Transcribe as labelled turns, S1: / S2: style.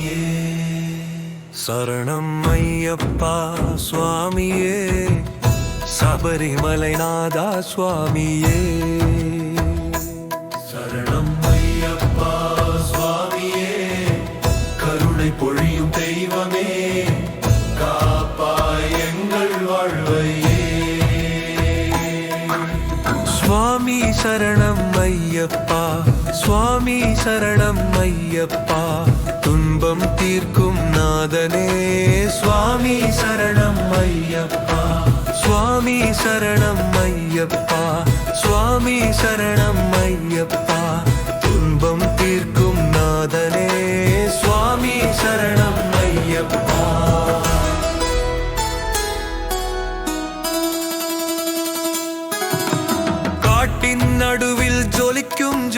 S1: சுவாமியே சரணம் ஐயப்பா சுவாமியே சபரிமலை நாதா சுவாமியே சரணம் ஐயப்பா சுவாமியே கருணை பொழியும் தெய்வமே காப்பாய் எங்கள் வாழ்வையே சுவாமி சரணம் ஐயப்பா சுவாமி சரணம் ஐயப்பா துன்பம் தீர்க்கும் நாதனே சுவாமி சரணம் ஐயப்பா சுவாமி சரணம் ஐயப்பா சுவாமி சரணம் ஐயப்பா